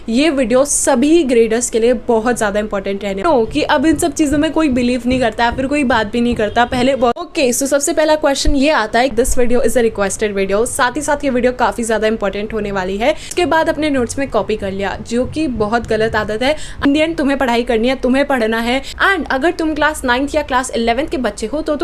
ये वीडियो सभी ग्रेडर्स के लिए बहुत ज़्यादा इंपॉर्टेंट रहने कि अब इन सब चीज़ों में कोई बिलीव नहीं करता है, फिर कोई बात भी नहीं करता पहले। ओके, सो सबसे पहला क्वेश्चन ये आता है, this video is a requested video. साथ ही साथ ये वीडियो काफ़ी ज़्यादा इंपॉर्टेंट होने वाली है। इसके बाद अपने नोट्स में कॉपी कर लिया, जो कि बहुत गलत आदत है। इन द एंड तुम्हें पढ़ाई करनी है, तुम्हें पढ़ना है। एंड अगर तुम क्लास 9th या क्लास 11th के बच्चे हो तो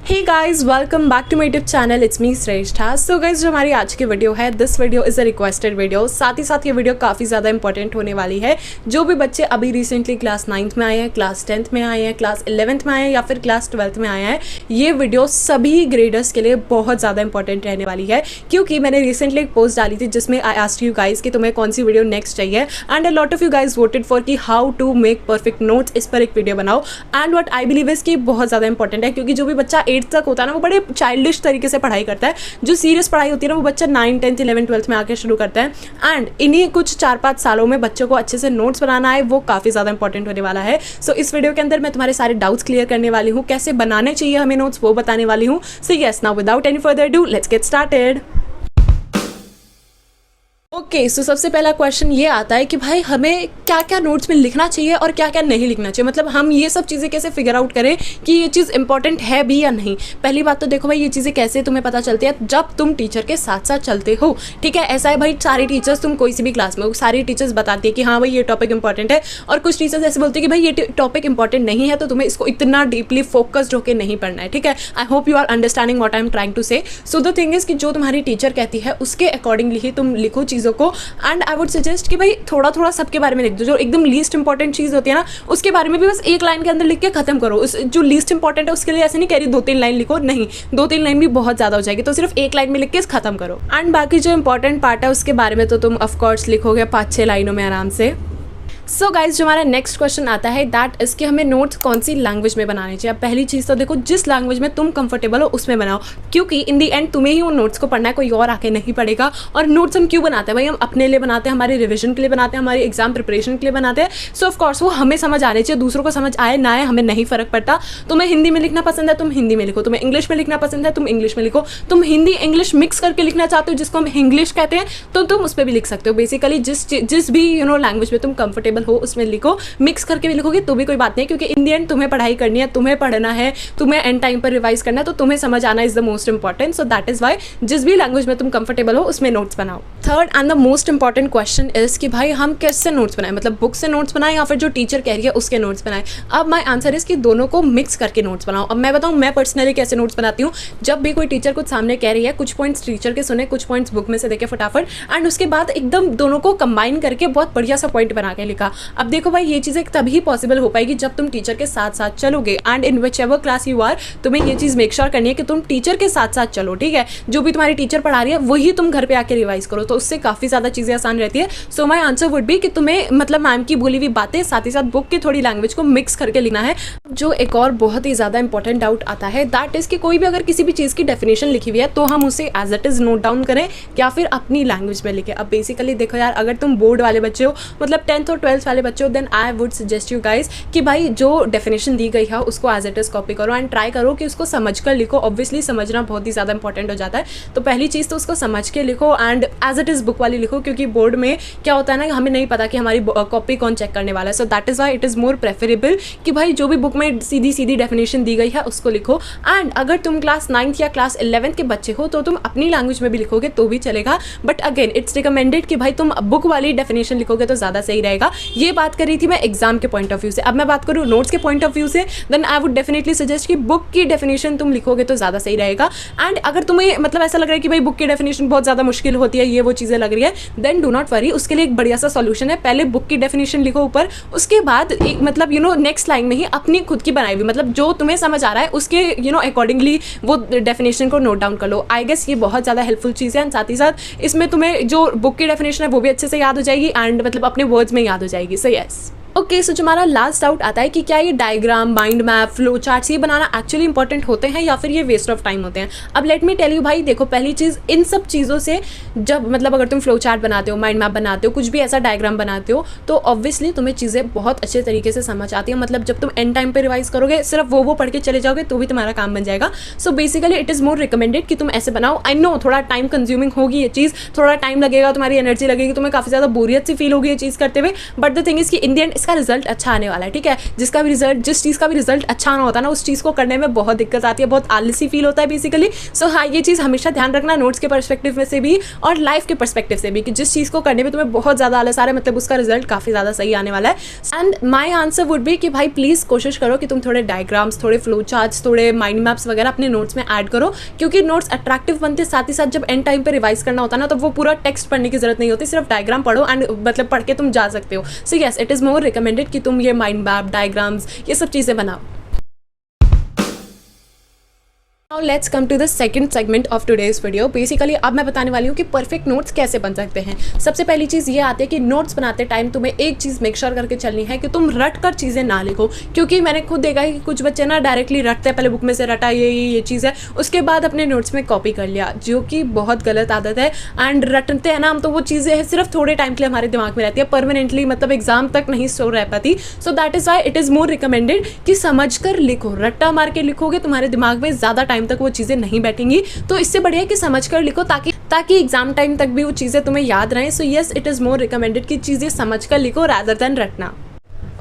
hey guys, welcome back to my YouTube channel, it's me Shreshtha. So guys, जो हमारी आज की वीडियो है, this video is a requested video. साथ ही साथ ये वीडियो काफ़ी ज़्यादा इंपॉर्टेंट होने वाली है। जो भी बच्चे अभी रिसेंटली क्लास 9th में आए हैं, क्लास 10th में आए हैं, क्लास 11th में आए हैं या फिर क्लास 12th में आए हैं, ये वीडियो सभी ग्रेडर्स के लिए बहुत ज़्यादा इंपॉर्टेंट रहने वाली है। क्योंकि मैंने रिसेंटली एक पोस्ट डाली थी जिसमें आई आस्क्ड यू गाइज कि तुम्हें कौन सी वीडियो नेक्स्ट चाहिए, and a lot of you guys voted for कि how to make perfect notes, इस पर एक वीडियो बनाओ। And what I believe is कि बहुत ज़्यादा इंपॉर्टेंट है, क्योंकि जो भी बच्चा 8th तक होता है ना, वो बड़े चाइल्डिश तरीके से पढ़ाई करता है। जो सीरियस पढ़ाई होती है ना, वो बच्चा 9, 10, 11, 12th में आके शुरू करता है। एंड इन्हीं कुछ 4-5 सालों में बच्चों को अच्छे से नोट्स बनाना है, वो काफ़ी ज़्यादा इंपॉर्टेंट होने वाला है। सो इस वीडियो के अंदर मैं तुम्हारे सारे डाउट्स क्लियर करने वाली हूँ, कैसे बनाने चाहिए हमें नोट्स वो बताने वाली हूँ। So yes, now without any further do, let's get started. Okay, so सबसे पहला क्वेश्चन ये आता है कि भाई हमें क्या क्या नोट्स में लिखना चाहिए और क्या क्या नहीं लिखना चाहिए। मतलब हम ये सब चीज़ें कैसे फिगर आउट करें कि ये चीज़ इंपॉर्टेंट है भी या नहीं। पहली बात तो देखो भाई, ये चीज़ें कैसे तुम्हें पता चलती है, जब तुम टीचर के साथ साथ चलते हो। ठीक है, ऐसा है भाई, सारे टीचर्स, तुम कोई सी भी क्लास में हो, सारी टीचर्स बताती है कि हाँ भाई ये टॉपिक इंपॉर्टेंट है, और कुछ टीचर्स ऐसे बोलते हैं कि भाई ये टॉपिक इंपॉर्टेंट नहीं है, तो तुम्हें इसको इतना डीपली फोकस्ड होकर नहीं पढ़ना है। ठीक है, I hope you are understanding what I am trying to say. So the thing is कि जो तुम्हारी टीचर कहती है उसके अकॉर्डिंगली ही तुम लिखो चीज़ों को। एंड आई वुड सजेस्ट कि भाई थोड़ा थोड़ा सबके बारे में लिख दो। जो एकदम लीस्ट इंपॉर्टेंट चीज़ होती है ना, उसके बारे में भी बस एक लाइन के अंदर लिख के खत्म करो। उस जो लीस्ट इंपॉर्टेंट है उसके लिए ऐसे नहीं कह रही 2-3 लाइन लिखो, नहीं, 2-3 लाइन भी बहुत ज़्यादा हो जाएगी, तो सिर्फ एक लाइन में लिख के खत्म करो। एंड बाकी जो इंपॉर्टेंट पार्ट है उसके बारे में तो तुम ऑफकोर्स लिखोगे 5-6 लाइनों में आराम से। सो गाइज, जो हमारा नेक्स्ट क्वेश्चन आता है दैट इसके हमें नोट्स कौन सी लैंग्वेज में बनाने चाहिए। अब पहली चीज़ तो देखो, जिस लैंग्वेज में तुम कंफर्टेबल हो उसमें बनाओ, क्योंकि इन दी एंड तुम्हें ही उन नोट्स को पढ़ना है, कोई और आके नहीं पढ़ेगा। और नोट्स हम क्यों बनाते हैं भाई? हम अपने लिए बनाते हैं, हमारे रिविजन के लिए बनाते हैं, हमारी एग्जाम प्रिपरेशन के लिए बनाते हैं। सो ऑफकोर्स वो हमें समझ आने चाहिए, दूसरों को समझ आए ना आए हमें नहीं फ़र्क पड़ता। तुम्हें हिंदी में लिखना पसंद है, तुम हिंदी में लिखो। तुम्हें इंग्लिश में लिखना पसंद है, तुम इंग्लिश में लिखो। तुम हिंदी इंग्लिश मिक्स करके लिखना चाहते हो, जिसको हम इंग्लिश कहते हैं, तो तुम उस पर भी लिख सकते हो। बेसिकली जिस भी लैंग्वेज में तुम कंफर्टेबल हो उसमें लिखो। मिक्स करके भी लिखोगे तो भी कोई बात नहीं, क्योंकि इन द एंड तुम्हें पढ़ाई करनी है, तुम्हें पढ़ना है, तुम्हें एंड टाइम पर रिवाइज करना है, तो तुम्हें समझ आना is the most important. So that is why जिस भी लैंग्वेज में तुम कंफर्टेबल हो उसमें नोट्स बनाओ। Third and the most important question is कि भाई हम किससे नोट्स बनाएं, मतलब बुक से नोट्स बनाएं या फिर जो टीचर कह रही है उसके नोट्स बनाएं। अब माई आंसर इज कि दोनों को मिक्स करके नोट्स बनाओ। अब मैं बताऊँ मैं पर्सनली कैसे नोट्स बनाती हूँ। जब भी कोई टीचर कुछ सामने कह रही है, कुछ पॉइंट्स टीचर के सुने, कुछ पॉइंट्स बुक में से देखे फटाफट, एंड उसके बाद एकदम दोनों को कंबाइन करके बहुत बढ़िया सा पॉइंट बना के लिखा। अब देखो भाई, ये चीज़ें तभी पॉसिबल हो पाएगी जब तुम टीचर के साथ साथ चलोगे। And in whichever class you are, तुम्हें ये चीज़ मेक श्योर करनी है कि तुम टीचर के साथ साथ चलो। ठीक है, जो भी तुम्हारी टीचर पढ़ा रही है वही तुम घर पे आके रिवाइज करो, तो उससे काफ़ी ज़्यादा चीज़ें आसान रहती है। सो माई आंसर वुड बी कि तुम्हें मतलब मैम की बोली हुई बातें साथ ही साथ बुक की थोड़ी लैंग्वेज को मिक्स करके लिखना है। जो एक और बहुत ही ज़्यादा इंपॉर्टेंट डाउट आता है दैट इज़ कि कोई भी अगर किसी भी चीज़ की डेफिनेशन लिखी हुई है तो हम उसे as it is note down करें या फिर अपनी लैंग्वेज में लिखें। अब बेसिकली देखो यार, अगर तुम बोर्ड वाले बच्चे हो, मतलब 10th और 12th वाले बच्चे हो, then I would suggest you guys कि भाई जो डेफिनेशन दी गई है उसको एज इट इज़ कॉपी करो एंड ट्राई करो कि उसको समझ कर लिखो। ऑब्वियसली समझना बहुत ही ज़्यादा इंपॉर्टेंट हो जाता है, तो पहली चीज़ तो उसको समझ के लिखो and as it is book वाली लिखो, क्योंकि बोर्ड में क्या होता है ना, हमें नहीं पता कि हमारी कॉपी कौन चेक करने वाला है। So that is why it is more preferable कि भाई जो भी बुक में सीधी सीधी डेफिनेशन दी गई है उसको लिखो। एंड अगर तुम क्लास 9th या क्लास 11th के बच्चे हो तो तुम अपनी लैंग्वेज में भी लिखोगे तो भी चलेगा, बट अगेन इट्स रिकमेंडेड कि भाई तुम बुक वाली डेफिनेशन लिखोगे तो ज़्यादा सही रहेगा। ये बात कर रही थी मैं एग्जाम के पॉइंट ऑफ व्यू से। अब मैं बात करूँ नोट्स के पॉइंट ऑफ व्यू से, then I would definitely suggest कि बुक की डेफिनेशन तुम लिखोगे तो ज़्यादा सही रहेगा। एंड अगर तुम्हें मतलब ऐसा लग रहा है कि भाई बुक की डेफिनेशन बहुत ज़्यादा मुश्किल होती है, ये वो चीज़ें लग रही है, देन डू नॉट वरी, उसके लिए एक बढ़िया सा सॉल्यूशन है। पहले बुक की डेफिनेशन लिखो ऊपर, उसके बाद एक मतलब नेक्स्ट लाइन में ही अपनी खुद की बनाई हुई, मतलब जो तुम्हें समझ आ रहा है उसके अकॉर्डिंगली वो डेफिनेशन को नोट डाउन कर लो। आई गेस ये बहुत ज़्यादा हेल्पफुल चीज़ है। एंड साथ ही साथ इसमें तुम्हें जो बुक की डेफिनेशन है वो भी अच्छे से याद हो जाएगी एंड मतलब अपने वर्ड्स में याद हो जाएगी। So yes. ओके, सो जो हमारा लास्ट डाउट आता है कि क्या ये diagram, mind map, flow charts ये बनाना एक्चुअली इंपॉर्टेंट होते हैं या फिर ये वेस्ट ऑफ टाइम होते हैं। अब लेट मी टेल यू भाई, देखो पहली चीज़, इन सब चीज़ों से जब मतलब अगर तुम फ्लो चार्ट बनाते हो, माइंड मैप बनाते हो, कुछ भी ऐसा डायग्राम बनाते हो, तो ऑब्वियसली तुम्हें चीज़ें बहुत अच्छे तरीके से समझ आती है। मतलब जब तुम एंड टाइम पे रिवाइज करोगे, सिर्फ वो पढ़ के चले जाओगे तो भी तुम्हारा काम बन जाएगा। So basically it is more recommended कि तुम ऐसे बनाओ। आई नो थोड़ा टाइम कंज्यूमिंग होगी ये चीज़, थोड़ा टाइम लगेगा, तुम्हारी एनर्जी लगेगी, तुम्हें काफ़ी ज़्यादा बोरियत सी फील होगी ये चीज़ करते हुए, बट द थिंग इज़ कि इन द एंड इसका रिजल्ट अच्छा आने वाला है। ठीक है, जिस चीज़ का भी रिजल्ट अच्छा ना होता ना, उस चीज़ को करने में बहुत दिक्कत आती है, बहुत आलसी फील होता है बेसिकली। सो हाँ, ये चीज़ हमेशा ध्यान रखना नोट्स के पर्सपेक्टिव में से भी और लाइफ के पर्सपेक्टिव से भी, कि जिस चीज़ को करने में तुम्हें बहुत ज़्यादा आलस आ रहा है, मतलब उसका रिजल्ट काफ़ी ज़्यादा सही आने वाला है। And my answer would be कि भाई प्लीज़ कोशिश करो कि तुम थोड़े डायग्राम्स, थोड़े फ्लो चार्ट्स, थोड़े माइंड मैप्स वगैरह अपने नोट्स में ऐड करो, क्योंकि नोट्स अट्रैक्टिव बनते, साथ ही साथ जब एंड टाइम पे रिवाइज करना होता है ना, तो वो पूरा टेक्स्ट पढ़ने की जरूरत नहीं होती, सिर्फ डायग्राम पढ़ो एंड मतलब पढ़ के तुम जा सकते हो। So yes, it is more recommended कि तुम ये माइंड मैप, डायग्राम्स, ये सब चीज़ें बनाओ। Now let's come to the second segment of today's video. Basically अब मैं बताने वाली हूँ कि परफेक्ट नोट्स कैसे बन सकते हैं। सबसे पहली चीज़ ये आती है कि नोट्स बनाते टाइम तुम्हें एक चीज़ मेक श्योर करके चलनी है कि तुम रट कर चीज़ें ना लिखो, क्योंकि मैंने खुद देखा है कि कुछ बच्चे ना डायरेक्टली रटते हैं, पहले बुक में से रटा ये चीज़ है, उसके बाद अपने नोट्स में कॉपी कर लिया, जो कि बहुत गलत आदत है। एंड रटते हैं ना हम, तो वो चीज़ें सिर्फ थोड़े टाइम के लिए हमारे दिमाग में रहती है, परमानेंटली मतलब एग्जाम तक नहीं स्टोर रह पाती। So that is why it is more recommended कि समझ कर लिखो। रट्टा मार के लिखोगे, तुम्हारे दिमाग में ज़्यादा टाइम तक वो चीज़ें नहीं बैठेंगी, तो इससे बढ़िया कि समझ कर लिखो, ताकि एग्जाम टाइम तक भी वो चीज़ें तुम्हें याद रहें। So yes, it is more recommended कि चीज़ें समझ कर लिखो रादर देन रटना।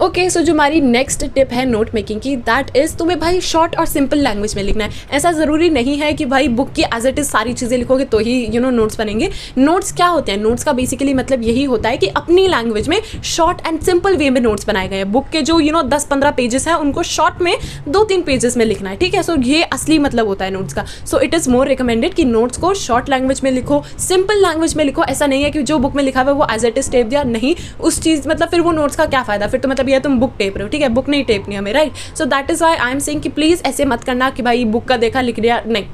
ओके, सो जो हमारी नेक्स्ट टिप है नोट मेकिंग की, दैट इज़ तुम्हें भाई शॉर्ट और सिंपल लैंग्वेज में लिखना है। ऐसा ज़रूरी नहीं है कि भाई बुक की एज इट इज़ सारी चीज़ें लिखोगे तो ही नोट्स बनेंगे। नोट्स क्या होते हैं? नोट्स का बेसिकली मतलब यही होता है कि अपनी लैंग्वेज में शॉर्ट एंड सिंपल वे में नोट्स बनाए गए हैं। बुक के जो 10-15 पेजेस हैं, उनको शॉर्ट में 2-3 पेजेस में लिखना है। ठीक है, सो ये असली मतलब होता है नोट्स का। So it is more recommended कि नोट्स को शॉर्ट लैंग्वेज में लिखो, सिंपल लैंग्वेज में लिखो। ऐसा नहीं है कि जो बुक में लिखा हुआ है वो एज इट इज़ टेप दिया, नहीं, उस चीज़ मतलब फिर वो नोट्स का क्या फ़ायदा? फिर तो मतलब ये तुम बुक टेप रहे हो, ठीक है, बुक नहीं टेपनी हमें, right? So that is why I am saying कि प्लीज़ ऐसे मत करना कि भाई बुक का देखा लिख दिया, नहीं,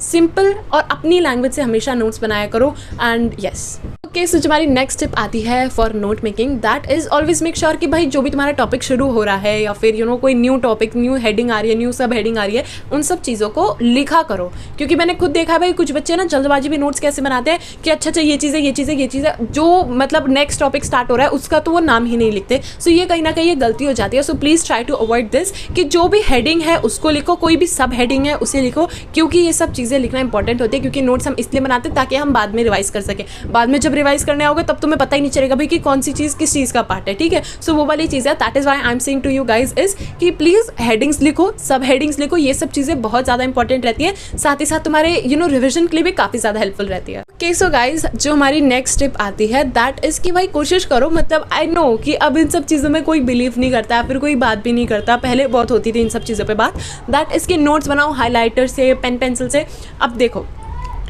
सिंपल और अपनी लैंग्वेज से हमेशा नोट्स बनाया करो। एंड यस, ओके, सो जो हमारी नेक्स्ट टिप आती है for note making, that is always make sure कि भाई जो भी तुम्हारा टॉपिक शुरू हो रहा है या फिर कोई न्यू टॉपिक, न्यू हेडिंग आ रही है, न्यू सब हेडिंग आ रही है, उन सब चीज़ों को लिखा करो। क्योंकि मैंने खुद देखा है भाई, कुछ बच्चे ना जल्दबाजी में नोट्स कैसे बनाते हैं कि अच्छा ये चीज़ है, ये चीज़ है, ये चीज़ है, जो मतलब नेक्स्ट टॉपिक स्टार्ट हो रहा है उसका तो वो नाम ही नहीं लिखते। सो ये कहीं ना कहीं ये गलती हो जाती है। So please try to avoid this कि जो भी हेडिंग है उसको लिखो, कोई भी सब हेडिंग है उसे लिखो, क्योंकि ये सब चीज़ें लिखना इंपॉर्टेंट होती है। क्योंकि नोट्स हम इसलिए बनाते हैं ताकि हम बाद में रिवाइज कर सकें। बाद में जब रिवाइज करने आओगे तब तुम्हें पता ही नहीं चलेगा भाई कि कौन सी चीज़ किस चीज़ का पार्ट है। ठीक है, सो वो वाली चीज़ है। That is why I am saying to you guys is कि प्लीज़ हेडिंग्स लिखो, सब हेडिंग्स लिखो, ये सब चीज़ें बहुत ज़्यादा इंपॉर्टेंट रहती है। साथ ही साथ तुम्हारे रिविजन के लिए भी काफ़ी ज़्यादा हेल्पफुल रहती है। ओके, सो गाइज जो हमारी नेक्स्ट टिप आती है दैट इज़ कि भाई कोशिश करो, मतलब आई नो कि अब इन सब चीज़ों में कोई बिलीव नहीं करता है, फिर कोई बात भी नहीं करता, पहले बहुत होती थी इन सब चीज़ों पर बात। दैट इज़ कि नोट्स बनाओ हाईलाइटर से, पेन पेंसिल से। अब देखो,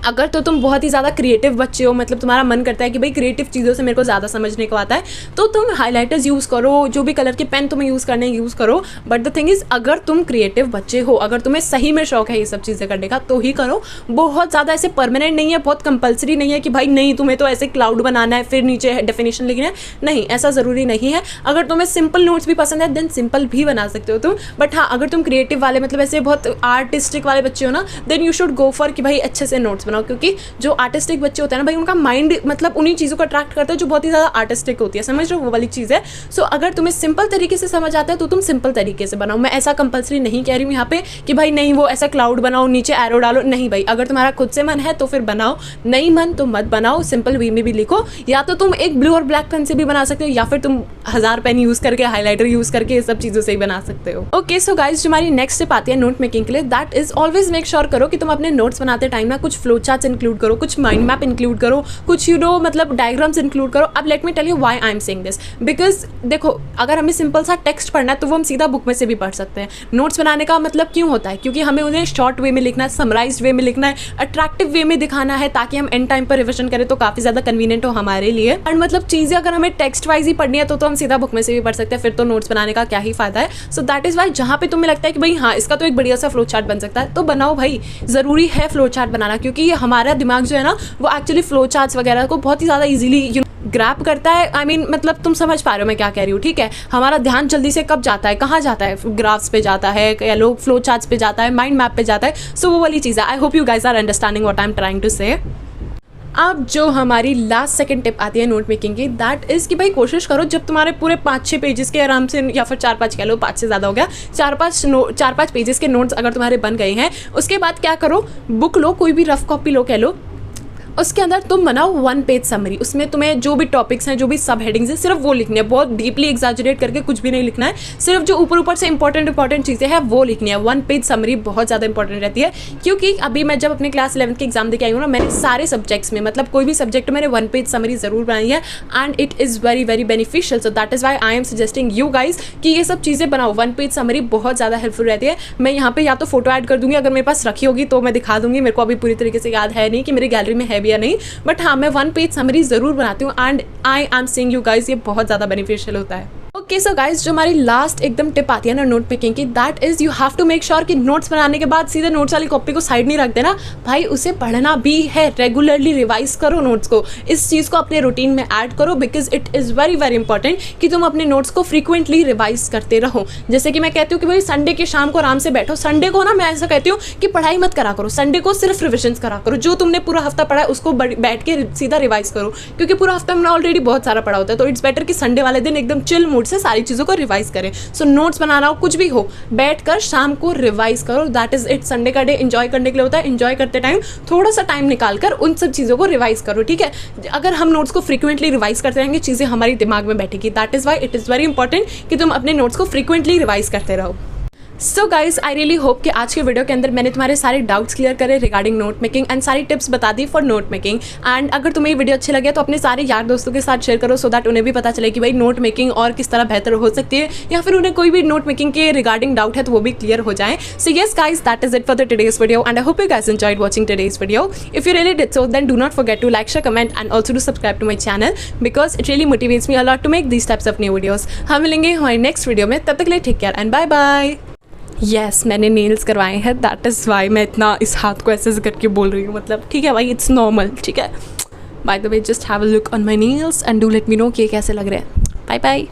अगर तो तुम बहुत ही ज़्यादा क्रिएटिव बच्चे हो, मतलब तुम्हारा मन करता है कि भाई क्रिएटिव चीज़ों से मेरे को ज़्यादा समझने को आता है, तो तुम हाइलाइटर्स यूज़ करो, जो भी कलर के पेन तुम्हें यूज़ करने यूज़ करो। बट द थिंग इज़, अगर तुम क्रिएटिव बच्चे हो, अगर तुम्हें सही में शौक है ये सब चीज़ें करने का, तो ही करो। बहुत ज़्यादा ऐसे परमानेंट नहीं है, बहुत कंपलसरी नहीं है कि भाई नहीं तुम्हें तो ऐसे क्लाउड बनाना है फिर नीचे डेफिनेशन लिखना है, नहीं, ऐसा ज़रूरी नहीं है। अगर तुम्हें सिंपल नोट्स भी पसंद है देन सिंपल भी बना सकते हो तुम। बट हाँ, अगर तुम क्रिएटिव वाले मतलब ऐसे बहुत आर्टिस्टिक वाले बच्चे हो ना, then you should go for कि भाई अच्छे से नोट्स बनाओ। क्योंकि जो आर्टिस्टिक बच्चे होते हैं ना भाई, उनका माइंड मतलब उन्हीं चीज़ों को अट्रैक्ट करता है जो बहुत ही ज़्यादा आर्टिस्टिक होती है, समझ रहे हो, वो वाली चीज़ है। सो अगर तुम्हें सिंपल तरीके से समझ आता है तो तुम सिंपल तरीके से बनाओ। मैं ऐसा कंपलसरी नहीं कह रही हूँ यहाँ पे कि भाई नहीं वो ऐसा क्लाउड बनाओ, नीचे एरो डालो, नहीं भाई, अगर तुम्हारा खुद से मन है तो फिर बनाओ, नहीं मन तो मत बनाओ। सिंपल वे में भी लिखो, या तो तुम एक ब्लू और ब्लैक पेन से भी बना सकते हो, या फिर तुम 1000 पेन यूज़ करके, हाईलाइटर यूज़ करके ये सब चीज़ों से ही बना सकते हो। ओके, सो गाइज जो हमारी नेक्स्ट स्टेप आती है नोट मेकिंग के लिए, that is always make sure करो कि तुम अपने नोट्स बनाते टाइम ना कुछ फ्लो चार्ट्स इंक्लूड करो, कुछ माइंड मैप इंक्लूड करो, कुछ मतलब डायग्राम्स इंक्लूड करो। अब let me tell you why I am saying this, because देखो, अगर हमें सिंपल सा टेक्स्ट पढ़ना है तो वो हम सीधा बुक में से भी पढ़ सकते हैं। नोट्स बनाने का मतलब क्यों होता है? क्योंकि हमें उन्हें शॉर्ट वे में लिखना है, समराइज्ड वे में लिखना है, अट्रैक्टिव वे में दिखाना है, ताकि हम एंड टाइम पर रिविजन करें तो काफी ज्यादा कन्वीनियंट हो हमारे लिए। एंड मतलब चीजें अगर हमें टेक्स्ट वाइज ही पढ़नी है तो हम सीधा बुक में से भी पढ़ सकते हैं, फिर तो नोट्स बनाने का क्या ही फायदा है। सो दैट इज वाई जहाँ पे तुम्हें लगता है कि भाई हाँ इसका तो एक बढ़िया सा फ्लो चार्ट बन सकता है, तो बनाओ भाई, जरूरी है फ्लो चार्ट बनाना, क्योंकि क्योंकि हमारा दिमाग जो है ना वो एक्चुअली फ्लो चार्ट्स वगैरह को बहुत ही ज़्यादा ईजिली ग्रैप करता है। I mean, मतलब तुम समझ पा रहे हो मैं क्या कह रही हूँ, ठीक है। हमारा ध्यान जल्दी से कब जाता है, कहाँ जाता है, ग्राफ्स पे जाता है या लोग फ्लो चार्ट्स पे जाता है, माइंड मैप पे जाता है। सो वो वाली चीज़ है। I hope you guys are understanding what I am trying to say. अब जो हमारी लास्ट सेकंड टिप आती है नोट मेकिंग की, दैट इज़ कि भाई कोशिश करो जब तुम्हारे पूरे 5-6 पेजेस के आराम से, या फिर 4-5 कह लो, 5 से ज़्यादा हो गया, 4-5 पेजेस के नोट्स अगर तुम्हारे बन गए हैं, उसके बाद क्या करो, बुक लो, कोई भी रफ कॉपी लो कह लो, उसके अंदर तुम बनाओ 1 पेज समरी। उसमें तुम्हें जो भी टॉपिक्स हैं, जो भी सब हेडिंग्स हैं, सिर्फ वो लिखनी है। बहुत डीपली एग्जैजरेट करके कुछ भी नहीं लिखना है, सिर्फ जो ऊपर से इंपॉर्टेंट चीज़ें हैं वो लिखनी है। 1 पेज समरी बहुत ज़्यादा इंपॉर्टेंट रहती है, क्योंकि अभी मैं जब अपने क्लास 11th के एग्जाम देके आई हूँ ना, मैंने सारे सब्जेक्ट्स में, मतलब कोई भी सब्जेक्ट मैंने 1 पेज समरी ज़रूर बनाई है, and it is very very beneficial. So that is why I am suggesting you guys कि ये सब चीज़ें बनाओ। 1 पेज समरी बहुत ज़्यादा हेल्पफुल रहती है। मैं यहाँ पे या तो फोटो ऐड कर दूँगी, अगर मेरे पास रखी होगी तो मैं दिखा दूँगी, मेरे को अभी पूरी तरीके से याद है नहीं कि मेरी गैलरी में है भी या नहीं, बट हाँ, मैं 1 पेज समरी ज़रूर बनाती हूँ, and I am saying you guys ये बहुत ज़्यादा बेनिफिशियल होता है। ओके सो गाइज, जो हमारी लास्ट एकदम टिप आती है ना नोट मेकिंग की, that is you have to make sure कि नोट्स बनाने के बाद सीधे नोट्स वाली कॉपी को साइड नहीं रख देना भाई, उसे पढ़ना भी है। रेगुलरली रिवाइज करो नोट्स को, इस चीज़ को अपने रूटीन में ऐड करो, because it is very very important कि तुम अपने नोट्स को फ्रीक्वेंटली रिवाइज करते रहो। जैसे कि मैं कहती हूँ कि भाई संडे के शाम को आराम से बैठो। संडे को ना मैं ऐसा कहती हूँ कि पढ़ाई मत करा करो, संडे को सिर्फ रिविजन्स करा करो। जो तुमने पूरा हफ्ता पढ़ा है उसको बैठ के सीधा रिवाइज करो, क्योंकि पूरा हफ्ता हमने ऑलरेडी बहुत सारा पढ़ा होता है। तो इट्स बेटर कि संडे वाले दिन एकदम चिल मूड से सारी चीज़ों को रिवाइज करें। सो नोट्स बनाना हो, कुछ भी हो, बैठकर शाम को रिवाइज करो। That is it. संडे का डे एंजॉय करने के लिए होता है। एंजॉय करते टाइम थोड़ा सा टाइम निकालकर उन सब चीज़ों को रिवाइज करो, ठीक है। अगर हम नोट्स को फ्रीक्वेंटली रिवाइज करते रहेंगे, चीज़ें हमारी दिमाग में बैठेगी। That is why it is very important कि तुम अपने नोट्स को फ्रीक्वेंटली रिवाइज करते रहो। So guys, I really hope कि आज के वीडियो के अंदर मैंने तुम्हारे सारे डाउट्स क्लियर करे रिगार्डिंग नोट मेकिंग, एंड सारी टिप्स बता दी फॉर नोट मेकिंग। एंड अगर तुम्हें ये वीडियो अच्छे लगे तो अपने सारे यार दोस्तों के साथ शेयर करो, सो दैट उन्हें भी पता चले कि भाई नोट मेकिंग और किस तरह बेहतर हो सकती है, या फिर उन्हें कोई भी नोट मेकिंग के रिगार्डिंग डाउट है तो वो भी क्लियर हो जाए। So yes guys, that is it for the today's video, and I hope you guys enjoyed watching today's video. If you really did so, then do not forget to like, share, comment and also to subscribe to my channel, because it really motivates me a lot to make these types of new videos. हम मिलेंगे हमारे next video में, तब तक के लिए take care and bye bye. Yes, मैंने nails करवाए हैं, दैट इज़ वाई मैं इतना इस हाथ को ऐसे करके बोल रही हूँ। मतलब ठीक है भाई, इट्स नॉर्मल, ठीक है। By the way, just have a look on my nails and do let me know कि ये कैसे लग रहे हैं। Bye bye.